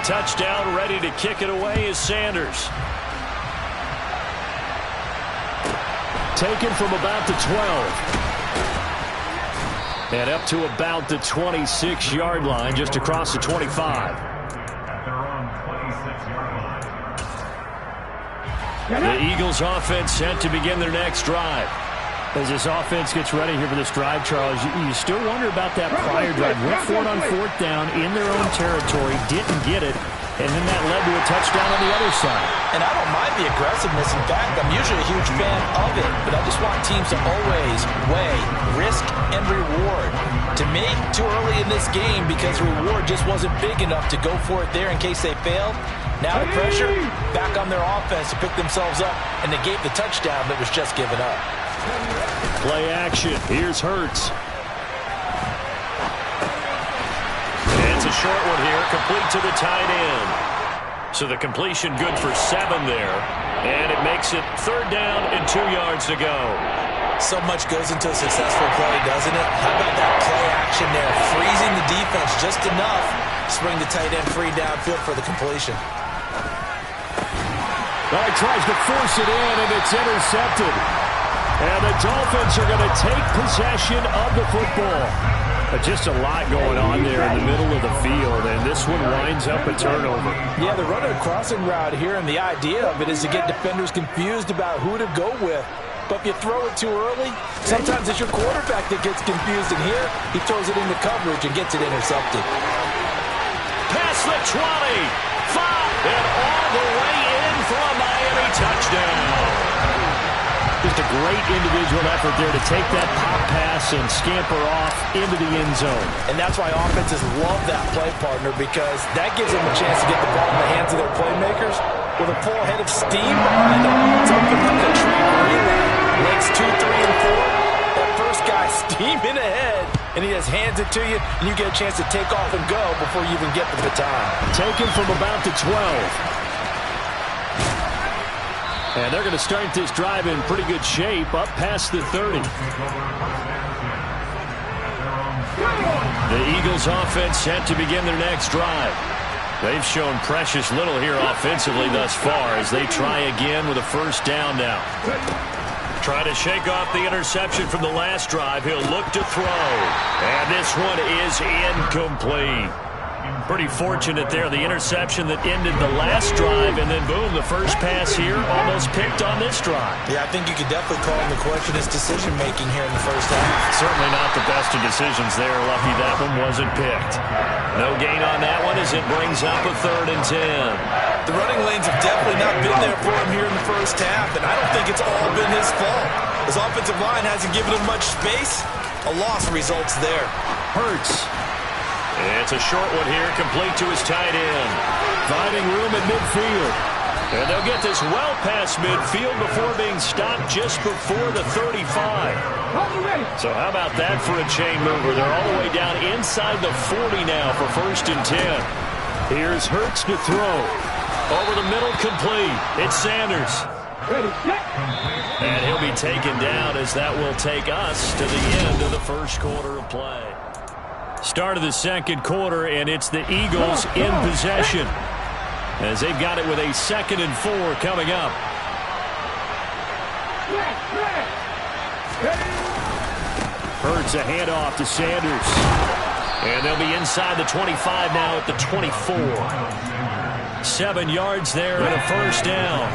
touchdown, ready to kick it away is Sanders. Taken from about the 12. And up to about the 26-yard line, just across the 25. The Eagles offense set to begin their next drive. As this offense gets ready here for this drive, Charles, you still wonder about that prior drive. Went for it on fourth down in their own territory, didn't get it, and then that led to a touchdown on the other side. And I don't mind the aggressiveness. In fact, I'm usually a huge fan of it, but I just want teams to always weigh risk and reward. To me, too early in this game because reward just wasn't big enough to go for it there in case they failed. Now the pressure back on their offense to pick themselves up and negate the touchdown that was just given up. Play action. Here's Hurts. And it's a short one here, complete to the tight end. So the completion good for 7 there. And it makes it 3rd down and 2 yards to go. So much goes into a successful play, doesn't it? How about that play action there? Freezing the defense just enough to bring the tight end free downfield for the completion. He tries to force it in, and it's intercepted. And the Dolphins are going to take possession of the football. Just a lot going on there in the middle of the field, and this one winds up a turnover. Yeah, they're running a crossing route here, and the idea of it is to get defenders confused about who to go with. But if you throw it too early, sometimes it's your quarterback that gets confused, and here he throws it into coverage and gets it intercepted. Past the 20, 5, and all the way in for a Miami touchdown. Just a great individual effort there to take that pop pass and scamper off into the end zone. And that's why offenses love that play, partner, because that gives them a chance to get the ball in the hands of their playmakers with a full head of steam behind them. It's open like a track relay. Legs 2, 3, and 4. That first guy steaming ahead, and he just hands it to you, and you get a chance to take off and go before you even get the baton. Taken from about the 12. And they're going to start this drive in pretty good shape, up past the 30. The Eagles offense set to begin their next drive. They've shown precious little here offensively thus far as they try again with a first down now. Try to shake off the interception from the last drive. He'll look to throw. And this one is incomplete. Pretty fortunate there, the interception that ended the last drive, and then boom, the first pass here almost picked on this drive. Yeah, I think you could definitely call him the question is decision-making here in the first half. Certainly not the best of decisions there. Lucky that one wasn't picked. No gain on that one as it brings up a 3rd and 10. The running lanes have definitely not been there for him here in the first half, and I don't think it's all been his fault. His offensive line hasn't given him much space. A loss results there. Hurts. It's a short one here, complete to his tight end. Finding room at midfield. And they'll get this well past midfield before being stopped just before the 35. So how about that for a chain mover? They're all the way down inside the 40 now for 1st and 10. Here's Hurts to throw. Over the middle, complete. It's Sanders. And he'll be taken down as that will take us to the end of the first quarter of play. Start of the second quarter, and it's the Eagles in possession as they've got it with a 2nd and 4 coming up. Hurts a handoff to Sanders. And they'll be inside the 25 now at the 24. 7 yards there and a first down.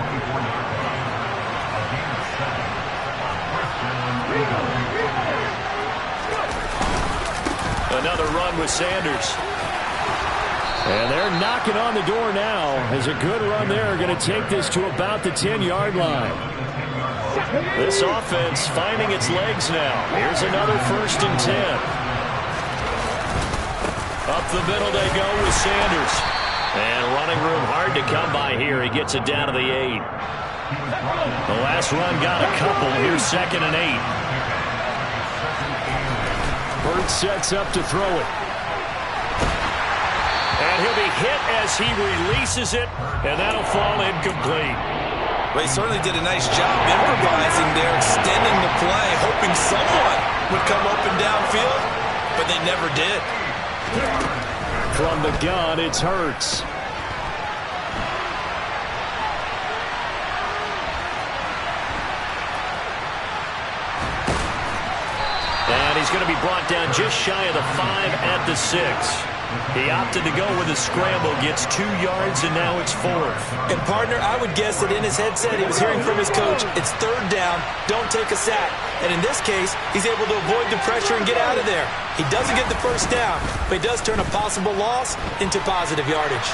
Another run with Sanders. And they're knocking on the door now as a good run there. Going to take this to about the 10-yard line. This offense finding its legs now. Here's another 1st and 10. Up the middle they go with Sanders. And running room hard to come by here. He gets it down to the 8. The last run got a couple. Here's 2nd and 8. Hurts sets up to throw it. And he'll be hit as he releases it, and that'll fall incomplete. Well, he certainly did a nice job improvising there, extending the play, hoping someone would come open downfield, but they never did. From the gun, it's Hurts. And he's going to be brought down just shy of the 5 at the 6. He opted to go with a scramble, gets 2 yards, and now it's 4th. And, partner, I would guess that in his headset he was hearing from his coach, it's 3rd down, don't take a sack. And in this case, he's able to avoid the pressure and get out of there. He doesn't get the 1st down, but he does turn a possible loss into positive yardage.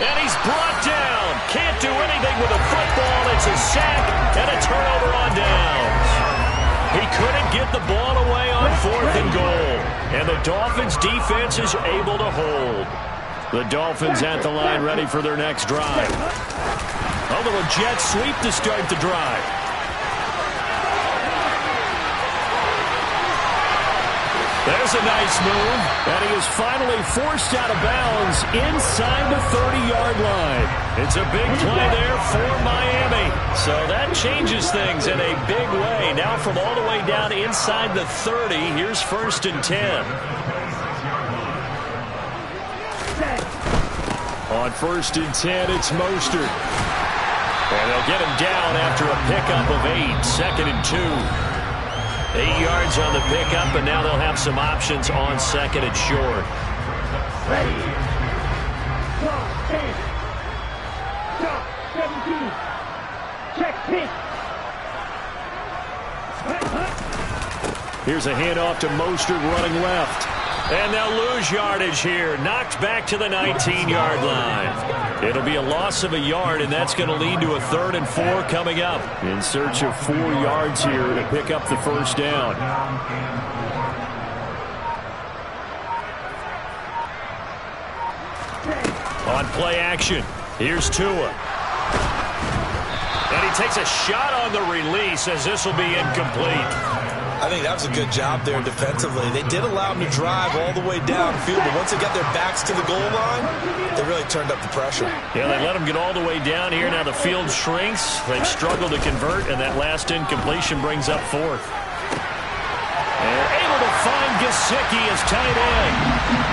And he's brought down. Can't do anything with a football. It's a sack and a turnover on downs. He couldn't get the ball away on 4th and goal. And the Dolphins' defense is able to hold. The Dolphins at the line ready for their next drive. A little jet sweep to start the drive. There's a nice move, and he is finally forced out of bounds inside the 30-yard line. It's a big play there for Miami. So that changes things in a big way. Now from all the way down inside the 30, here's 1st and 10. On 1st and 10, it's Mostert. And they'll get him down after a pickup of 8, 2nd and 2. 8 yards on the pickup, and now they'll have some options on 2nd and short. Ready. Stop, 10. Stop, 17. Check, 10. Here's a handoff to Mostert running left. And they'll lose yardage here. Knocked back to the 19-yard line. It'll be a loss of a yard, and that's going to lead to a 3rd and 4 coming up. In search of 4 yards here to pick up the 1st down. On play action, here's Tua. And he takes a shot on the release as this will be incomplete. I think that was a good job there defensively. They did allow him to drive all the way downfield, but once they got their backs to the goal line, they really turned up the pressure. Yeah, they let him get all the way down here. Now the field shrinks. They've struggled to convert, and that last incompletion brings up 4th. They're able to find Gesicki as tight end.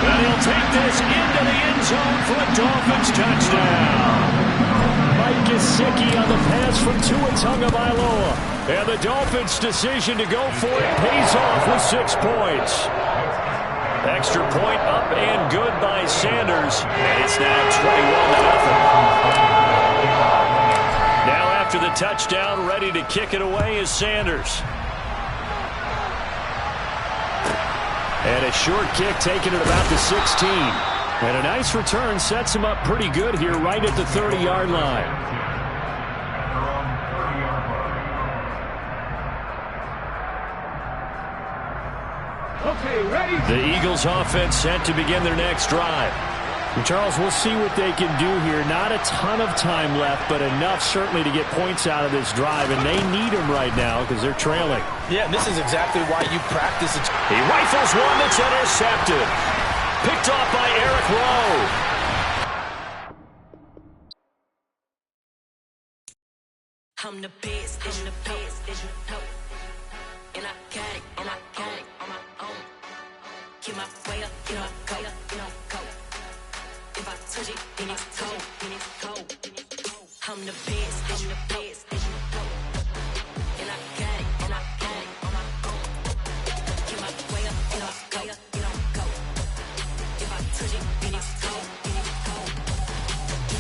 And he'll take this into the end zone for a Dolphins touchdown. Mike Gesicki on the pass from Tua Tagovailoa. And the Dolphins' decision to go for it pays off with 6 points. Extra point up and good by Sanders. And it's now 21-0. Now after the touchdown, ready to kick it away is Sanders. And a short kick taken at about the 16. And a nice return sets him up pretty good here right at the 30-yard line. Okay, ready. The Eagles offense set to begin their next drive. And Charles, we'll see what they can do here. Not a ton of time left, but enough certainly to get points out of this drive, and they need them right now because they're trailing. Yeah, and this is exactly why you practice it. He rifles one that's intercepted. Picked off by Eric Rowe. I'm the best, I'm the best, and I got it, and I got it on my own. Get my way up, you know I go, you know I go. If I touch it, then it's cold, then it's cold. I'm the best, I'm the best, and I got it, and I got it on my own. Get my way up, you know I go, you know I go. If I touch it, then it's cold, then it's cold.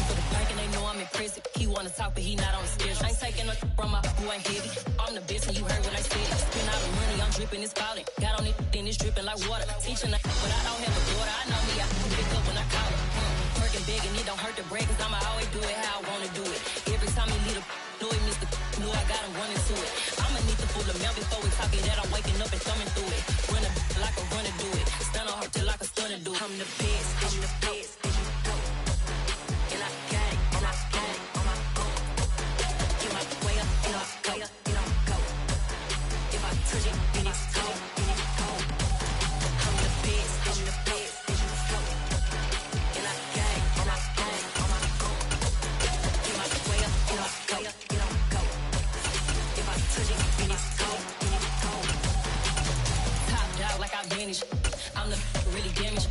For the bank and they know I'm impressive. He wanna talk, but he not on the schedule. I ain't taking no from my boy heavy. I'm the best, and you heard what I said. Spend all the money, I'm dripping, it's falling. Got on it, then it's dripping like water. Teaching that, but I don't have a daughter. I know me, I can pick up when I call her. Working big, and it don't hurt to break, cause I'ma always do it how I wanna do it. Every time he lead a know he missed the know I got him running to it. I'ma need the full amount before we talk it that I'm waking up and thumbing through it. Run a like a runner do it. Stun on her till like a stunner do it. I'm the best, I'm the best, and I got it, and I got it on my own. Get my way up, you know I go, you know I go. If I touch it, then it's cold, then it's cold. I'm the best, I'm the best, and I got it, and I got it on my own. Get my way up, you know I go, you know I go. If I touch it, then it's cold, then it's cold. Top dog like I vanished. I'm the really damaged.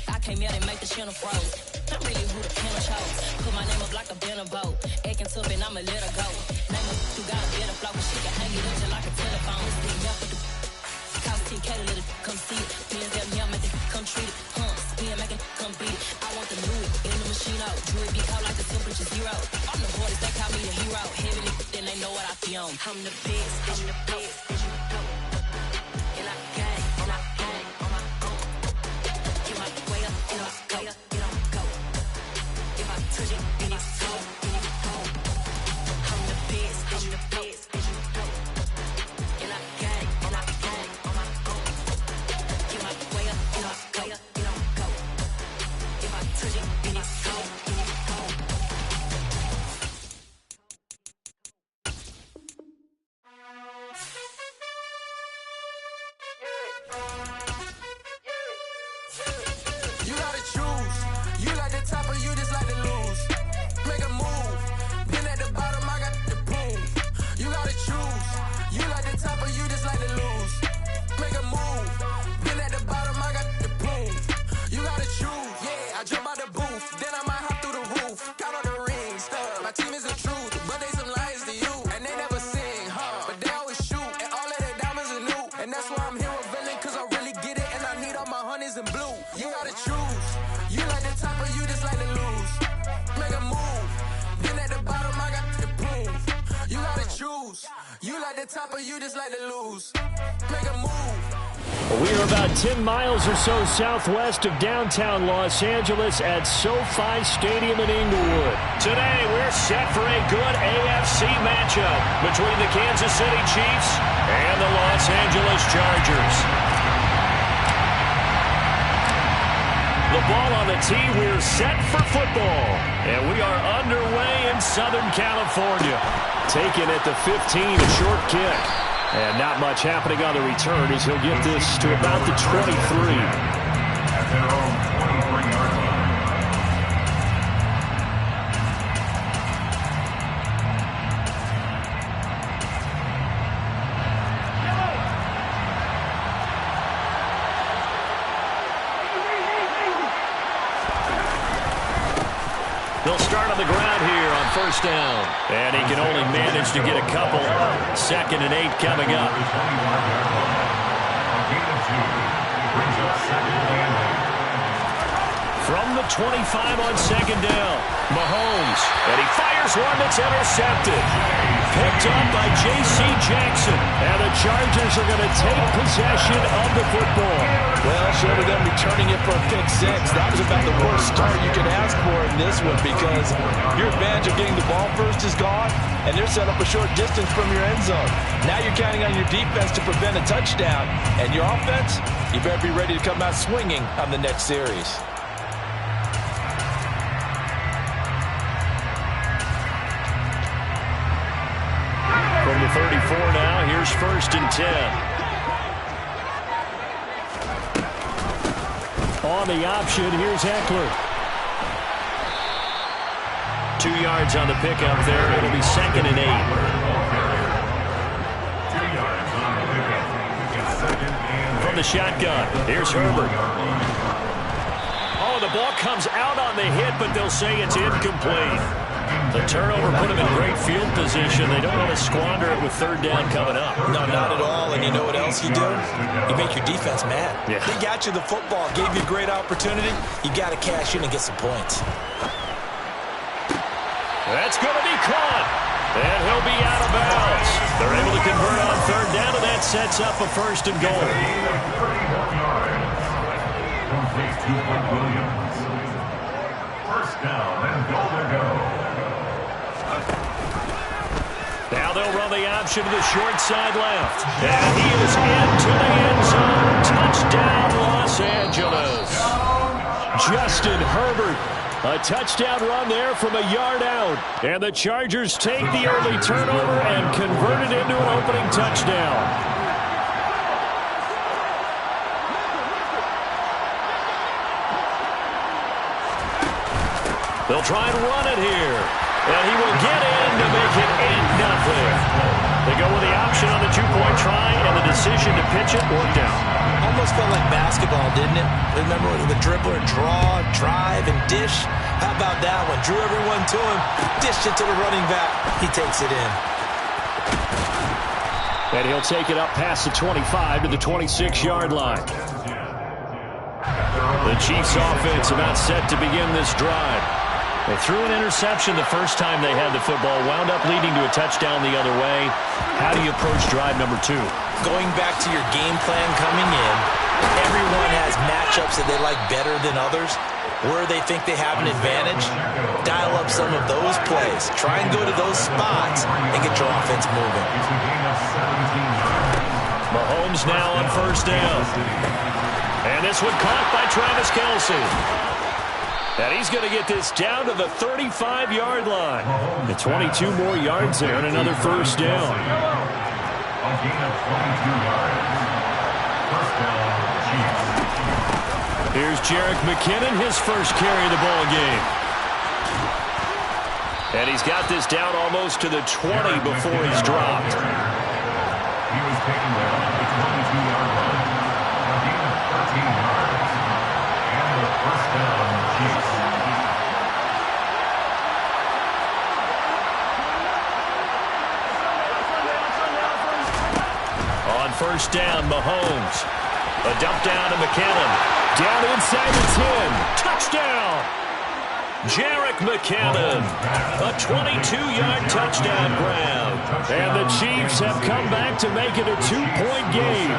I came out and make the channel froze. I'm really who the pen chose. Put my name up like a banner boat. Acting tough and I'ma let her go. Name her, you got a better flow. She can hang it up just like a telephone. Stick up with the cost 10K to let it come see it. Pins them here, make it come treat it. Spin, make it come beat it. I want the Louis in the machine out. Jewelry be cold like the temperature 0. I'm the hardest, they call me the hero. Heavy nigga, then they know what I be on. I'm the best, I'm the best, and you know. And I got it, and I got it on my own. Get my way up, and I go, and I go. If I touch it, then it's cold, then it's cold. I'm the best, and you know. And I got it, and I got it on my own. Get my way up, and I go, and I go. If I touch it, then it's cold, then it's cold. You gotta choose. You like the top or you just like to lose. Make a move. Been at the bottom, I got the prove. You gotta choose. You like the top or you just like to lose. Make a move. Been at the bottom, I got the prove. You gotta choose. Yeah, I jump out the booth. Then I might hop through the roof. Count on the rings. My team is the truth, but they some liars to you. And they never sing, huh? But they always shoot. And all of their diamonds are new. And that's why I'm here with Villain, cause I really get it. And I need all my honeys in blue. You gotta choose. You like the top or you just like to lose. Make a move. Been at the bottom, I got the proof. You gotta choose. You like the top or you just like to lose. Make a move. We are about 10 miles or so southwest of downtown Los Angeles at SoFi Stadium in Inglewood. Today, we're set for a good AFC matchup between the Kansas City Chiefs and the Los Angeles Chargers. The ball on the tee, we're set for football. And we are underway in Southern California. Taken at the 15, a short kick. And not much happening on the return as he'll get this to about the 23. At their own 23-yard line. They'll start on the ground here on first down. And he can only manage to get a couple. 2nd and 8 coming up. From the 25 on 2nd down, Mahomes. And he fires one that's intercepted. Picked up by J.C. Jackson. And the Chargers are going to take possession of the football. Well, short of them returning it for a pick 6, that was about the worst start you could ask for in this one because your advantage of getting the ball first is gone, and they're set up a short distance from your end zone. Now you're counting on your defense to prevent a touchdown, and your offense, you better be ready to come out swinging on the next series. From the 34 now, here's 1st and 10. On the option, here's Eckler. 2 yards on the pickup there. It'll be 2nd and 8. 2 yards on the pickup. It's 2nd and 8. From the shotgun, here's Herbert. Oh, the ball comes out on the hit, but they'll say it's incomplete. The turnover put them in great field position. They don't want to squander it with 3rd down coming up. No, not at all. And you know what else you do? You make your defense mad. Yeah. They got you the football, gave you a great opportunity. You got to cash in and get some points. That's going to be caught. And he'll be out of bounds. They're able to convert on 3rd down, and that sets up a 1st and goal. 31 yards. Complete to Williams. 1st down and goal to go. Now they'll run the option to the short side left. And he is into the end zone. Touchdown, Los Angeles. Justin Herbert. A touchdown run there from a yard out. And the Chargers take the early turnover and convert it into an opening touchdown. They'll try and run it here. And he will get in to make it 8-0. They go with the option on the 2-point try, and the decision to pitch it worked out. Almost felt like basketball, didn't it? Remember the dribbler, draw, drive, and dish? How about that one? Drew everyone to him, dished it to the running back. He takes it in. And he'll take it up past the 25 to the 26-yard line. The Chiefs offense about set to begin this drive. They threw an interception the first time they had the football, wound up leading to a touchdown the other way. How do you approach drive number 2? Going back to your game plan coming in, everyone has matchups that they like better than others. Where they think they have an advantage, dial up some of those plays. Try and go to those spots and get your offense moving. Mahomes now on first down. And this one caught by Travis Kelce. And he's going to get this down to the 35-yard line. The 22 more yards there and another first down. A gain of 22 yards. First down, Chiefs. Here's Jerick McKinnon, his first carry of the ball game. And he's got this down almost to the 20 before he's dropped. He was taken down at the 22-yard line. A gain of 13 yards. And the first down, Chiefs. On first down, Mahomes. A dump down to McKinnon. Down inside the 10. Touchdown! Jerick McKinnon. A 22-yard touchdown grab. And the Chiefs have come back to make it a 2-point game.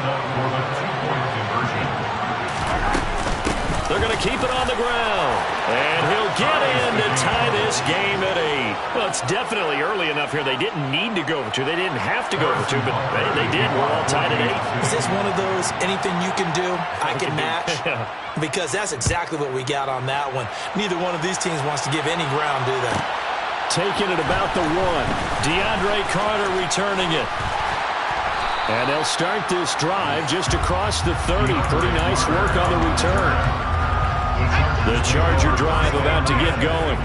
They're going to keep it on the ground. And he'll get in to tie this game at 8. Well, it's definitely early enough here. They didn't need to go for 2. They didn't have to go for 2, but they did. We're all tied at 8. Is this one of those anything you can do, I can match? Because that's exactly what we got on that one. Neither one of these teams wants to give any ground, do they? Taking it about the 1. DeAndre Carter returning it. And they'll start this drive just across the 30. Pretty nice work on the return. The Charger drive about to get going.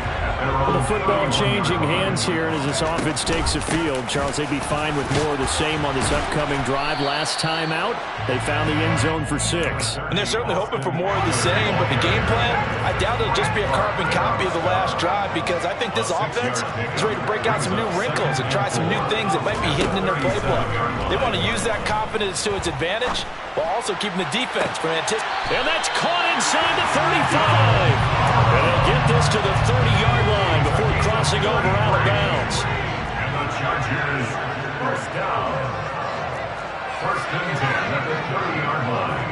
Well, the football changing hands here, and as this offense takes the field, Charles, they'd be fine with more of the same on this upcoming drive. Last time out, they found the end zone for 6. And they're certainly hoping for more of the same, but the game plan, I doubt it'll just be a carbon copy of the last drive, because I think this offense is ready to break out some new wrinkles and try some new things that might be hidden in their playbook. They want to use that confidence to its advantage while also keeping the defense from anticipating. And that's caught inside the 35. And they'll get this to the 30-yard line before crossing over out of bounds. And the Chargers first down. First and 10 at the 30-yard line.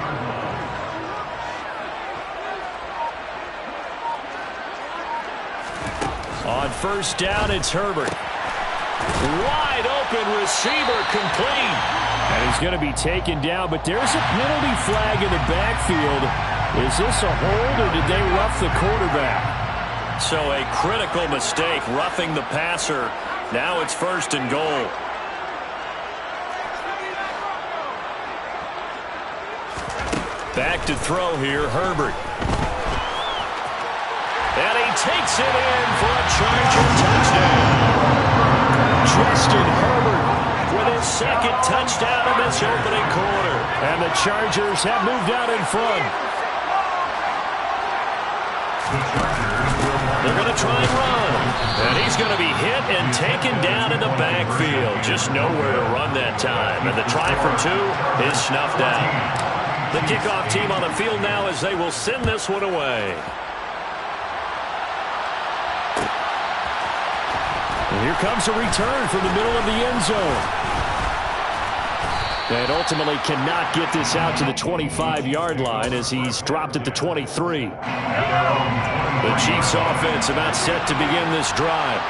On first down, it's Herbert. Wide open receiver complete. And he's going to be taken down, but there's a penalty flag in the backfield. Is this a hold, or did they rough the quarterback? So a critical mistake, roughing the passer. Now it's first and goal. Back to throw here, Herbert. And he takes it in for a Charger touchdown. Justin Herbert with his second touchdown in this opening quarter. And the Chargers have moved out in front. They're going to try and run. And he's going to be hit and taken down in the backfield. Just nowhere to run that time. And the try for 2 is snuffed out. The kickoff team on the field now as they will send this one away. And here comes a return from the middle of the end zone. And ultimately cannot get this out to the 25-yard line as he's dropped at the 23. The Chiefs offense about set to begin this drive.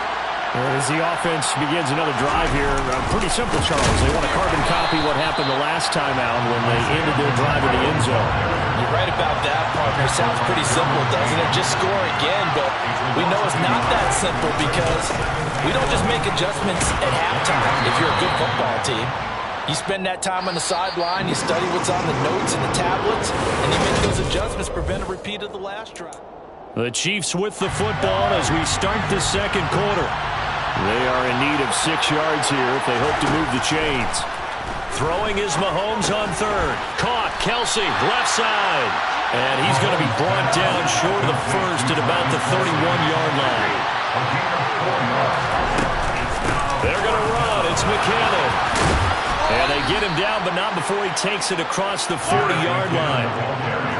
As the offense begins another drive here, pretty simple, Charles. They want to carbon copy what happened the last time out when they ended their drive in the end zone. You're right about that, partner. Sounds pretty simple, doesn't it? Just score again, but we know it's not that simple because we don't just make adjustments at halftime if you're a good football team. You spend that time on the sideline, you study what's on the notes and the tablets, and you make those adjustments to prevent a repeat of the last drive. The Chiefs with the football as we start the second quarter. They are in need of 6 yards here if they hope to move the chains. Throwing is Mahomes on third. Caught. Kelsey, left side. And he's going to be brought down short of the first at about the 31-yard line. They're going to run. It's McKinnon. And they get him down, but not before he takes it across the 40-yard line.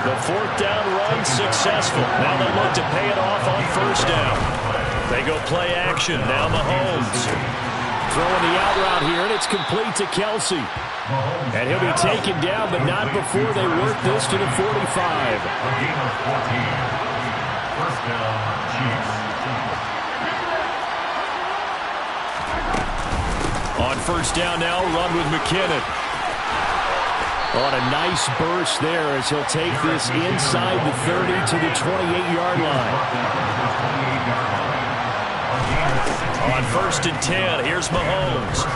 The fourth down run successful. Now they look to pay it off on first down. They go play action. Now Mahomes. Throwing the out route here, and it's complete to Kelsey. And he'll be taken down, but not before they work this to the 45. A gain of 14. First down, Chiefs. On first down now, run with McKinnon. On a nice burst there as he'll take this inside the 30 to the 28-yard line. On first and 10, here's Mahomes.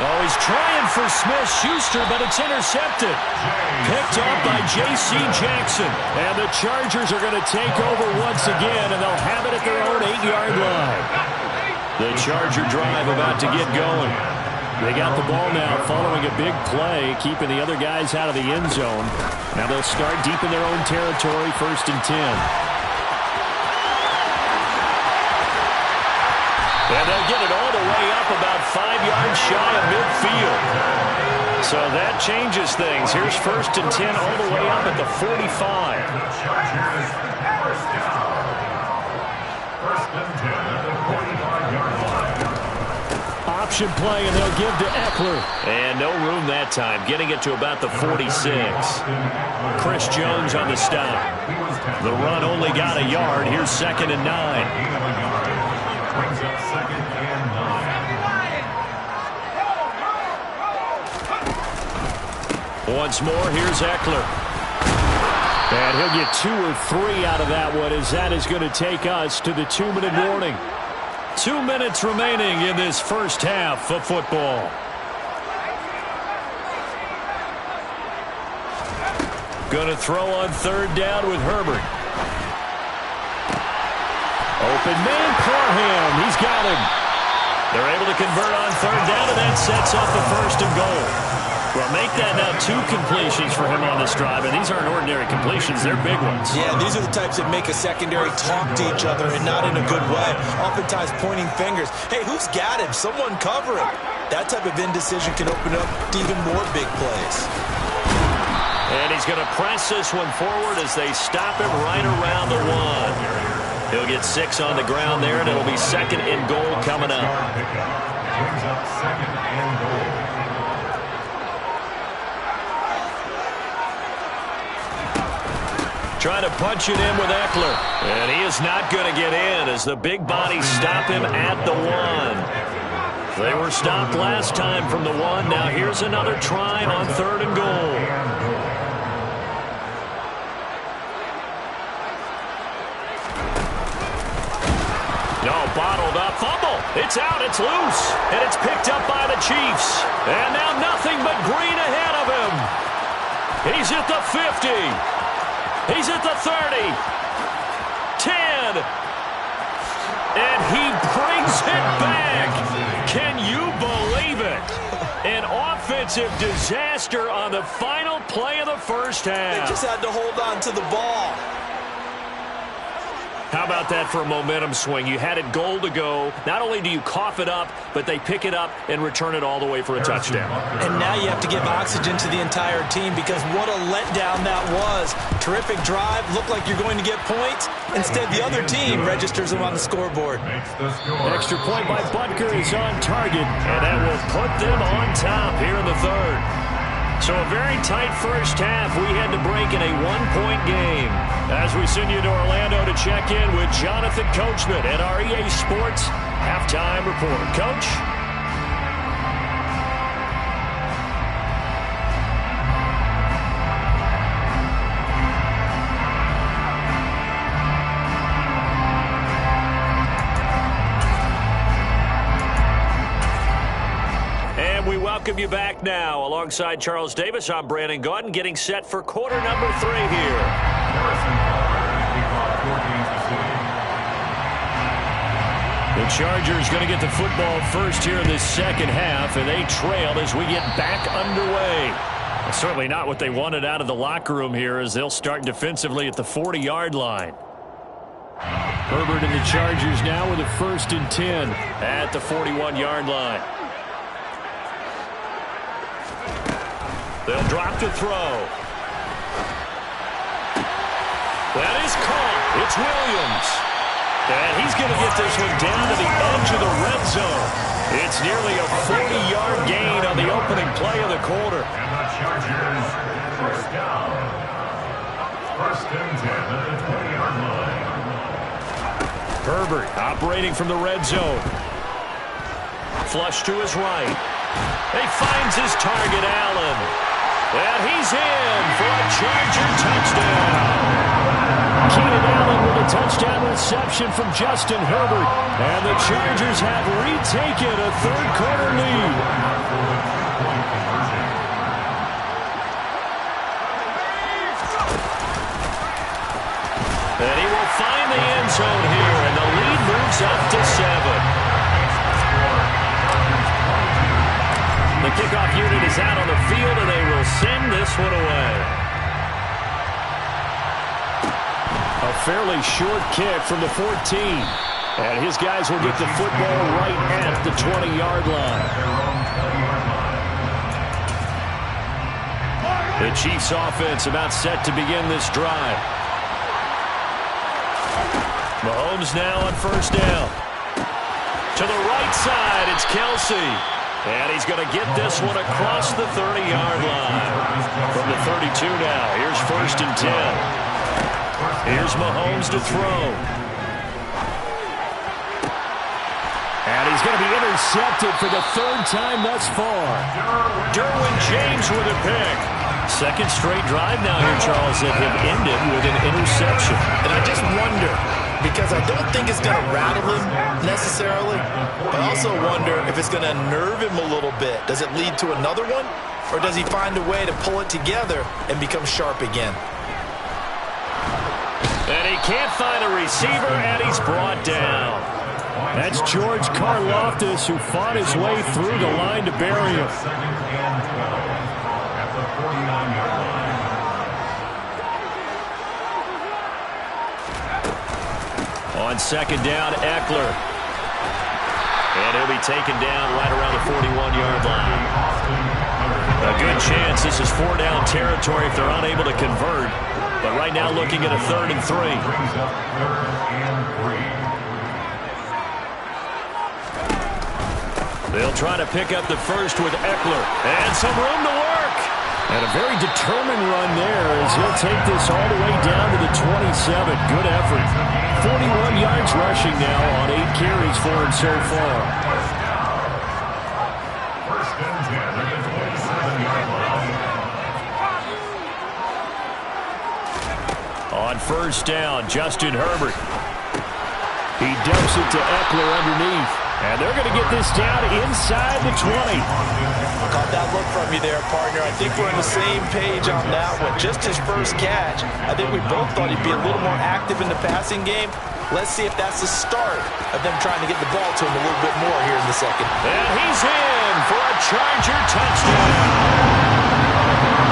Oh, he's trying for Smith-Schuster, but it's intercepted. Picked up by J.C. Jackson. And the Chargers are going to take over once again, and they'll have it at their own 8-yard line. The Charger drive about to get going. They got the ball now following a big play, keeping the other guys out of the end zone. Now they'll start deep in their own territory, first and 10. And they'll get it all the way up about 5 yards shy of midfield. So that changes things. Here's first and 10 all the way up at the 45. First and 10 at the 45-yard line. Option play, and they'll give to Eckler. And no room that time, getting it to about the 46. Chris Jones on the stop. The run only got a yard. Here's second and 9. Brings up second and 9. Once more, here's Eckler. And he'll get 2 or 3 out of that one, as that is going to take us to the 2-minute warning. 2 minutes remaining in this first half of football. Going to throw on third down with Herbert. Open man, Parham. He's got him. They're able to convert on third down, and that sets up the first and goal. Well, make that now 2 completions for him on this drive, and these aren't ordinary completions. They're big ones. Yeah, these are the types that make a secondary talk to each other, and not in a good way. Oftentimes pointing fingers. Hey, who's got him? Someone cover him. That type of indecision can open up to even more big plays. And he's going to press this one forward as they stop him right around the 1. He'll get 6 on the ground there, and it'll be second and goal coming up. Brings up second and goal. Trying to punch it in with Eckler. And he is not going to get in as the big bodies stop him at the 1. They were stopped last time from the 1. Now here's another try on third and goal. No, bottled up. Fumble. It's out. It's loose. And it's picked up by the Chiefs. And now nothing but green ahead of him. He's at the 50. He's at the 30. 10. And he brings it back. Can you believe it? An offensive disaster on the final play of the first half. They just had to hold on to the ball. How about that for a momentum swing? You had it goal to go. Not only do you cough it up, but they pick it up and return it all the way for a touchdown. And now you have to give oxygen to the entire team, because what a letdown that was. Terrific drive. Looked like you're going to get points. Instead, the other team registers them on the scoreboard. Extra point by Butker is on target, and that will put them on top here in the third. So a very tight first half. We had to break in a 1-point game. As we send you to Orlando to check in with Jonathan Coachman at our EA Sports Halftime Report. Coach? We welcome you back now. Alongside Charles Davis, I'm Brandon Gaudin, getting set for quarter number 3 here. The Chargers going to get the football first here in this second half, and they trail as we get back underway. Certainly not what they wanted out of the locker room here as they'll start defensively at the 40-yard line. Herbert and the Chargers now with a 1st and 10 at the 41-yard line. They'll drop to throw. That is caught. It's Williams. And he's going to get this one down to the edge of the red zone. It's nearly a 40-yard gain on the opening play of the quarter. And the Chargers, first down. 1st and 10 at the 20-yard line. Herbert operating from the red zone. Flush to his right. He finds his target, Allen. And he's in for a Charger touchdown. Keenan Allen with a touchdown reception from Justin Herbert. And the Chargers have retaken a third-quarter lead. And he will find the end zone here, and the lead moves up to 7. The kickoff unit is out on the field, and they will send this one away. A fairly short kick from the 14. And his guys will get the football right at the 20-yard line. The Chiefs offense about set to begin this drive. Mahomes now on 1st down. To the right side, it's Kelsey. And he's going to get this one across the 30-yard line. From the 32 now, here's 1st and 10. Here's Mahomes to throw. And he's going to be intercepted for the 3rd time thus far. Derwin James with a pick. 2nd straight drive now here, Charles, that have ended with an interception. And I just wonder, because I don't think it's going to rattle him necessarily, but I also wonder if it's going to nerve him a little bit. Does it lead to another one? Or does he find a way to pull it together and become sharp again? And he can't find a receiver, and he's brought down. That's George Karlaftis, who fought his way through the line to bury him. At the 49-yard line. On 2nd down, Eckler. And he'll be taken down right around the 41-yard line. A good chance this is 4-down territory if they're unable to convert. But right now looking at a 3rd and 3. They'll try to pick up the first with Eckler. And some room to work. And a very determined run there as he'll take this all the way down to the 27. Good effort. 41 yards rushing now on 8 carries for him so far. 1st and 10 at the 27-yard line. On 1st down, Justin Herbert. He dumps it to Eckler underneath. And they're going to get this down inside the 20. Caught that look from you there, partner. I think we're on the same page on that one. Just his first catch. I think we both thought he'd be a little more active in the passing game. Let's see if that's the start of them trying to get the ball to him a little bit more here in the second. And he's in for a Charger touchdown.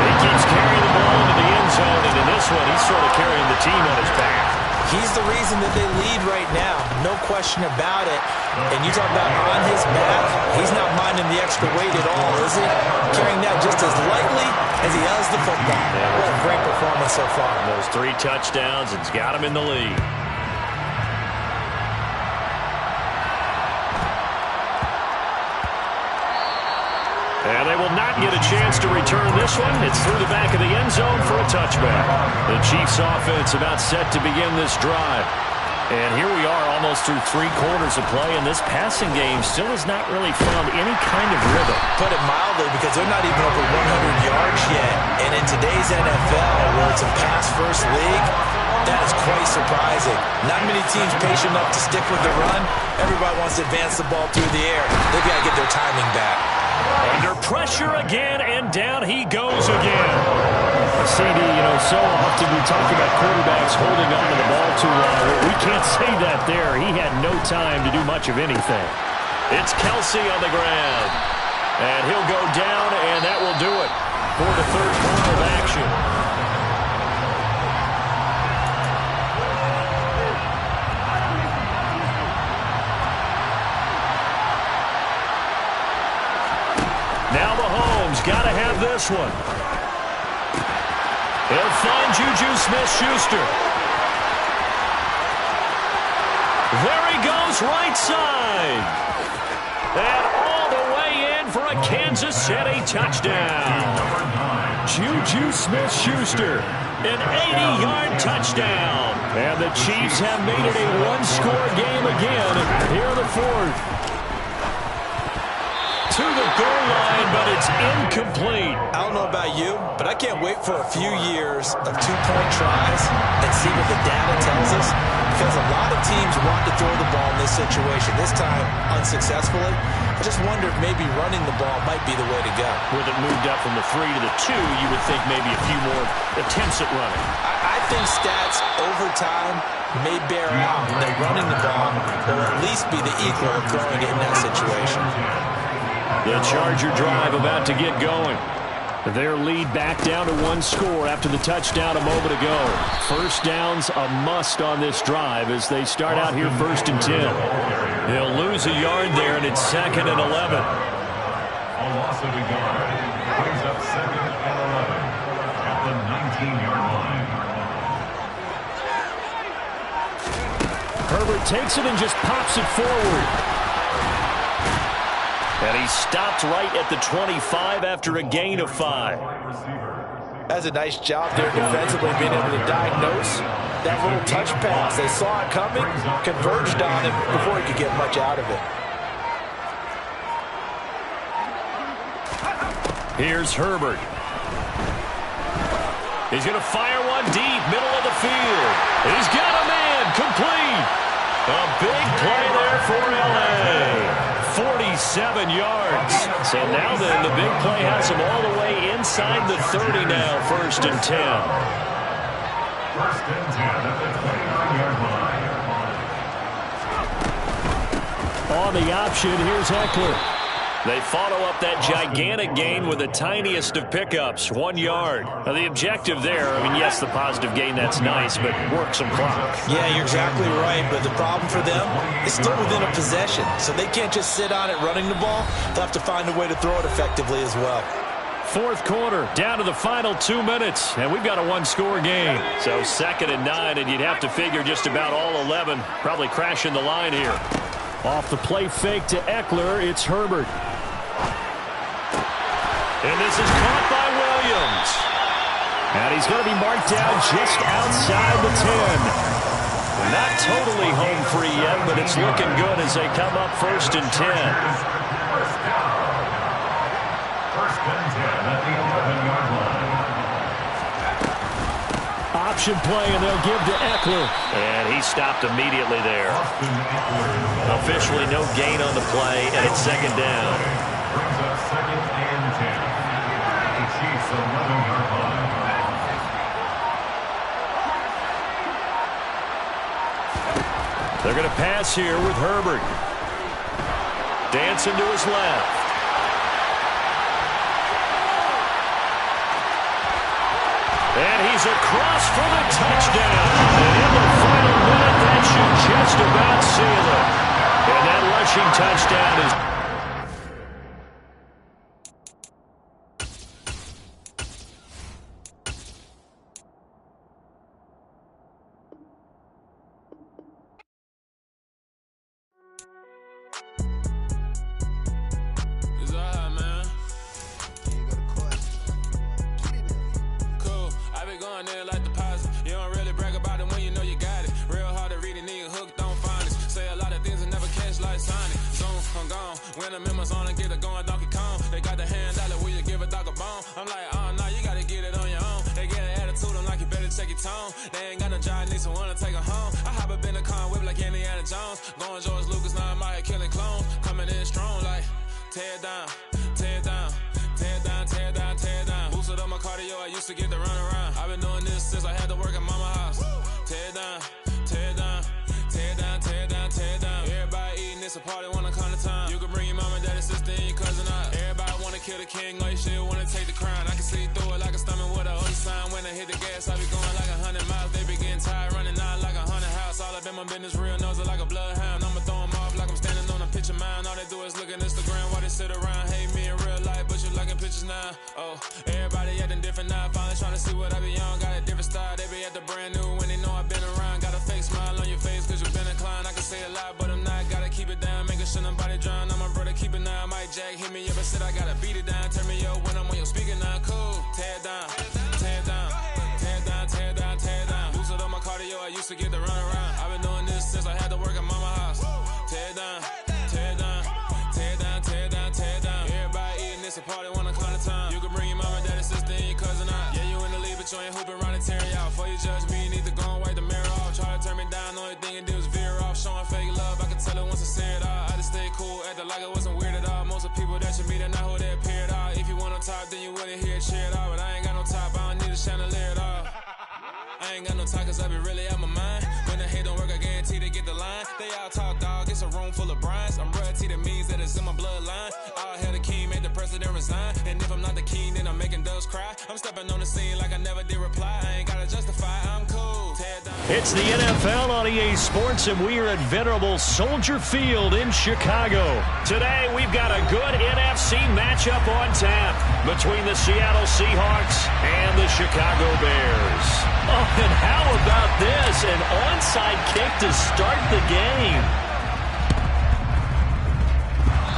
He keeps carrying the ball into the end zone, and in this one, he's sort of carrying the team on his back. He's the reason that they lead right now. No question about it. And you talk about on his back, he's not minding the extra weight at all, is he? Carrying that just as lightly as he has the football. What a great performance so far. Those 3 touchdowns, it's got him in the lead. And they will not get a chance to return this one. It's through the back of the end zone for a touchback. The Chiefs offense about set to begin this drive. And here we are almost through 3 quarters of play, and this passing game still has not really found any kind of rhythm. Put it mildly, because they're not even over 100 yards yet. And in today's NFL, where it's a pass-first league, that is quite surprising. Not many teams patient enough to stick with the run. Everybody wants to advance the ball through the air. They've got to get their timing back. Under pressure again, and down he goes again. CD, so often we talk about quarterbacks holding on to the ball too long. We can't say that there. He had no time to do much of anything. It's Kelsey on the ground. And he'll go down, and that will do it for the third quarter of action. Now Mahomes got to have this one. He'll find Juju Smith-Schuster. There he goes, right side. And all the way in for a Kansas City touchdown. Juju Smith-Schuster, an 80-yard touchdown. And the Chiefs have made it a one-score game again here in the fourth. To the goal line, but it's incomplete. I don't know about you, but I can't wait for a few years of two-point tries and see what the data tells us, because a lot of teams want to throw the ball in this situation, this time unsuccessfully. I just wonder if maybe running the ball might be the way to go. With it moved up from the 3 to the 2, you would think maybe a few more attempts at running. I think stats over time may bear out that running the ball will at least be the equal of throwing it in that situation. The Charger drive about to get going. Their lead back down to one score after the touchdown a moment ago. First down's a must on this drive as they start out here 1st and 10. He'll lose a yard there, and it's 2nd and 11. A loss of a yard. Brings up 2nd and 11 at the 19-yard line. Herbert takes it and just pops it forward. And he stopped right at the 25 after a gain of 5. That's a nice job there defensively, being able to diagnose that little touch pass. They saw it coming, converged on him before he could get much out of it. Here's Herbert. He's going to fire one deep, middle of the field. He's got a man, complete. A big play there for L.A. 47 yards. So now then, the big play has him all the way inside the 30 now, 1st and 10. 1st and 10 at the 29-yard line. On the option, here's Eckler. They follow up that gigantic gain with the tiniest of pickups, 1 yard. Now, the objective there, yes, the positive gain, that's nice, but work some clock. Yeah, you're exactly right, but the problem for them is still within a possession, so they can't just sit on it running the ball. They'll have to find a way to throw it effectively as well. 4th quarter, down to the final 2 minutes, and we've got a one-score game. So 2nd and 9, and you'd have to figure just about all 11 probably crashing the line here. Off the play fake to Eckler, it's Herbert. And this is caught by Williams. And he's going to be marked down just outside the 10. Not totally home free yet, but it's looking good as they come up 1st and 10. 1st and 10 at the 11-yard line. Option play, and they'll give to Eckler. And he stopped immediately there. Officially no gain on the play, and it's 2nd down. Brings up 2nd and 10. The Chiefs 11-yard line. They're going to pass here with Herbert. Dancing to his left. And he's across for the touchdown. And in the final minute, that should just about seal it. And that rushing touchdown is... When I'm in my zone and get it going Donkey Kong. They got the hand dollar, will you give a dog a bone? I'm like, oh, no, you gotta get it on your own. They get an attitude, I'm like, you better check your tone. They ain't got no job, need someone to take her home. I hop up in a car, whip like Indiana Jones. Going George Lucas, now I'm out here killing clones. Coming in strong like, tear it down, tear it down, tear it down, tear it down, tear it down. Boosted up my cardio. cardio, I used to get to run around. I've been doing this since I had to work at mama house. Tear it down, tear it down, tear it down, tear it down, tear it down. Everybody eating, it's a party, wanna come to time. You can bring your mama, daddy, sister, and your cousin out. Everybody wanna kill the king, like shit, wanna take the crown. I can see through it like a stomach with a holy sign. When I hit the gas, I be going like 100 miles. They be getting tired, running out like 100 house. All up in my business, real nose it like a bloodhound. I'ma throw them off like I'm standing on a picture mound. All they do is look at Instagram while they sit around. Hate me in real life, but you liking pictures now. Oh, everybody acting different now. Finally trying to see what I be on. Got a different style, they be at the brand new when they know I've been around. Got a fake smile on your face cause you've been inclined. I can say a lot, but I'm not. Gotta keep it down, making sure nobody drown. I'm my brother, keep it now. Mike Jack hit me up and said I gotta beat it down. Turn me up when I'm on your speaker now. Cool, tear it down, tear it down, tear it down, tear it down, tear it down. Boosted up my cardio, I used to get to run around. I've been doing this since I had to work at mama house. Tear it down, tear it down, tear it down, tear it down, tear it down. Everybody eating, it's a party, wanna come to time. You can bring your mama, daddy, sister, and your cousin out. Yeah, you in the league, but you ain't hooping around and tearing out. Before you judge me, you need to go and wipe the mirror off. Try to turn me down, the only thing you do is veer off. Showing fake love, I can tell it once I see it all. I just stay cool, acting like it wasn't weird at all. Most of the people that you meet are not who they appear at all. If you want on top, then you wouldn't hear it cheer at all. But I ain't got no top, I don't need a chandelier at all. I ain't got no talk cause I be really out my mind. When the hate don't work, I guarantee they get the line. They all talk dog, it's a room full of brines. I'm royalty, that means that it's in my bloodline. All hail the king, made the president resign. And if I'm not the king, then I'm making doves cry. I'm stepping on the scene like I never did reply. I ain't gotta justify, I'm cool. It's the NFL on EA Sports, and we are at venerable Soldier Field in Chicago. Today, we've got a good NFC matchup on tap between the Seattle Seahawks and the Chicago Bears. Oh, and how about this? An onside kick to start the game.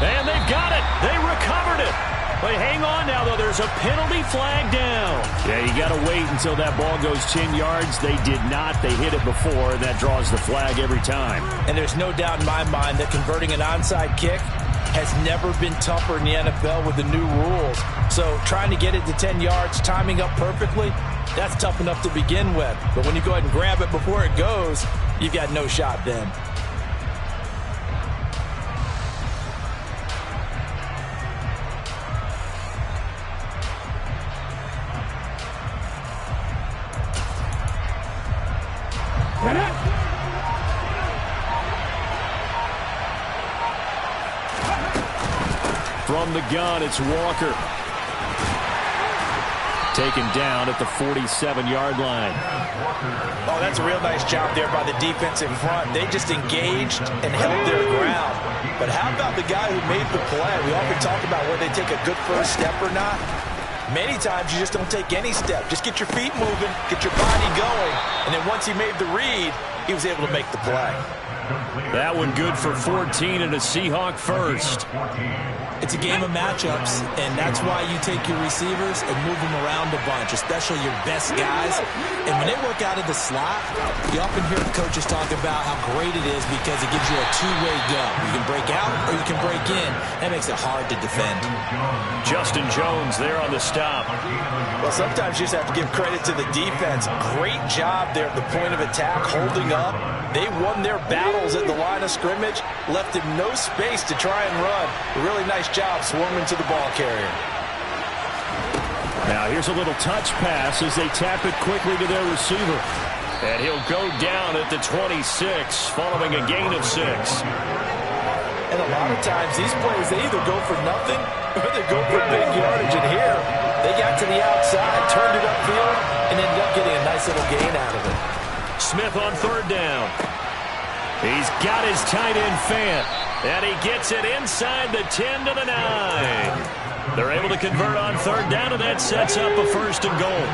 And they've got it. They recovered it. But hang on now, though. There's a penalty flag down. Yeah, you got to wait until that ball goes 10 yards. They did not. They hit it before, and that draws the flag every time. And there's no doubt in my mind that converting an onside kick has never been tougher in the NFL with the new rules. So trying to get it to 10 yards, timing up perfectly, that's tough enough to begin with. But when you go ahead and grab it before it goes, you've got no shot then. From the gun, it's Walker. Taken down at the 47-yard line. Oh, that's a real nice job there by the defense in front. They just engaged and held their ground. But how about the guy who made the play? We often talk about whether they take a good first step or not. Many times you just don't take any step. Just get your feet moving, get your body going, and then once he made the read, he was able to make the play. That one good for 14 and a Seahawk first. It's a game of matchups, and that's why you take your receivers and move them around a bunch, especially your best guys. And when they work out of the slot, you often hear coaches talk about how great it is because it gives you a two-way go. You can break out or you can break in. That makes it hard to defend. Justin Jones there on the stop. Well, sometimes you just have to give credit to the defense. Great job there at the point of attack, holding up. They won their battles at the line of scrimmage, left him no space to try and run. A really nice job swarming to the ball carrier. Now here's a little touch pass as they tap it quickly to their receiver. And he'll go down at the 26 following a gain of 6. And a lot of times these plays, they either go for nothing or they go for big yardage. And here, they got to the outside, turned it upfield, and ended up getting a nice little gain out of it. Smith on third down. He's got his tight end Fant, and he gets it inside the 10 to the 9. They're able to convert on third down, and that sets up a first and goal.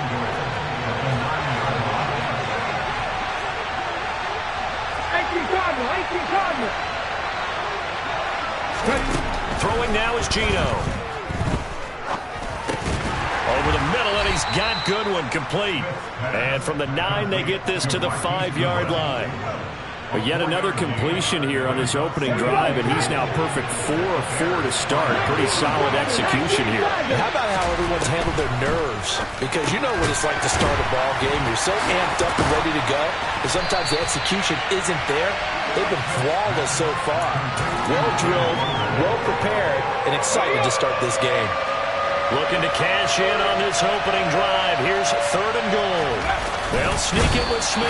Throwing now is Gino. Over the middle, and he's got Goodwin complete. And from the 9, they get this to the 5-yard line. But yet another completion here on this opening drive, and he's now perfect 4 of 4 to start. Pretty solid execution here. And how about how everyone's handled their nerves? Because you know what it's like to start a ball game. You're so amped up and ready to go, but sometimes the execution isn't there. They've been flawless so far. Well drilled, well prepared, and excited to start this game. Looking to cash in on this opening drive. Here's 3rd and goal. They'll sneak it with Smith.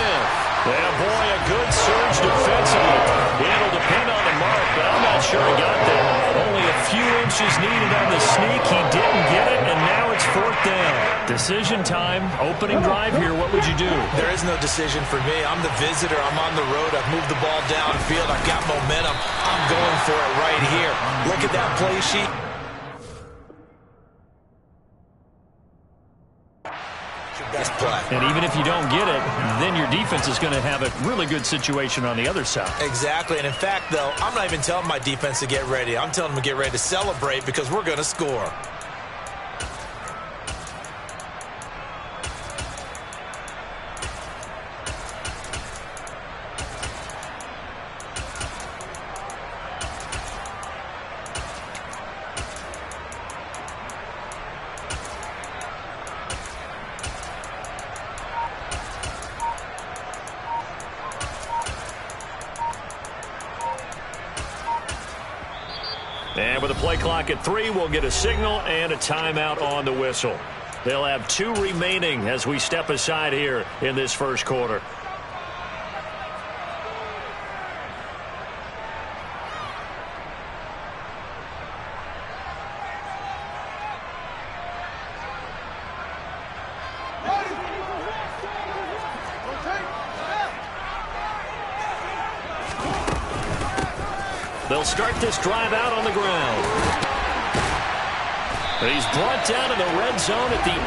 Yeah, boy, a good surge defensively. It'll depend on the mark, but I'm not sure he got there. Only a few inches needed on the sneak. He didn't get it, and now it's 4th down. Decision time. Opening drive here. What would you do? There is no decision for me. I'm the visitor. I'm on the road. I've moved the ball downfield. I've got momentum. I'm going for it right here. Look at that play sheet. Best play. And even if you don't get it, then your defense is going to have a really good situation on the other side. Exactly. And in fact, though, I'm not even telling my defense to get ready. I'm telling them to get ready to celebrate because we're going to score. And with a play clock at 3, we'll get a signal and a timeout on the whistle. They'll have 2 remaining as we step aside here in this first quarter. They'll start this drive out on the ground. He's brought down in the red zone at the 18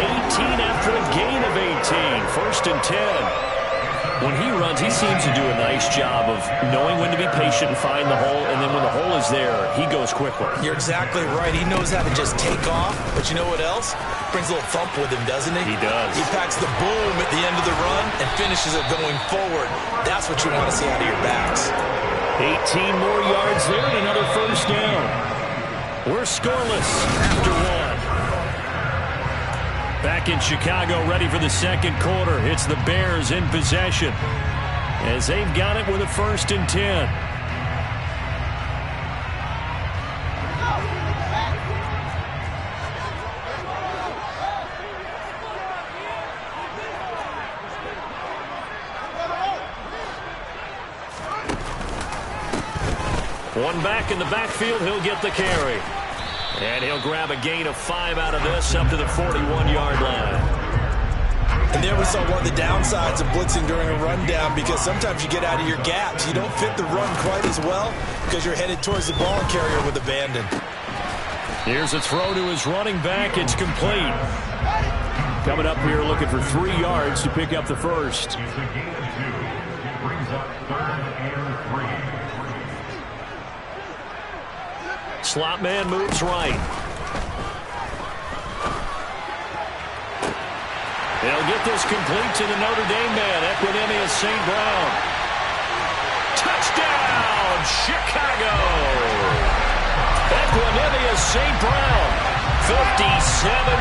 after a gain of 18. 1st and 10. When he runs, he seems to do a nice job of knowing when to be patient and find the hole, and then when the hole is there, he goes quickly. You're exactly right. He knows how to just take off, but you know what else? Brings a little thump with him, doesn't he? He does. He packs the boom at the end of the run and finishes it going forward. That's what you want to see out of your backs. 18 more yards there and another 1st down. We're scoreless after 1. Back in Chicago, ready for the second quarter. It's the Bears in possession as they've got it with a 1st and 10. One back in the backfield, he'll get the carry. And he'll grab a gain of 5 out of this up to the 41-yard line. And there we saw one of the downsides of blitzing during a rundown because sometimes you get out of your gaps. You don't fit the run quite as well because you're headed towards the ball carrier with abandon. Here's a throw to his running back. It's complete. Coming up here looking for 3 yards to pick up the first. It's a gain of 2. Brings up 3rd and 3. Slot man moves right. They'll get this complete to the Notre Dame man, Equinemius St. Brown. Touchdown, Chicago! Equinemius St. Brown, 57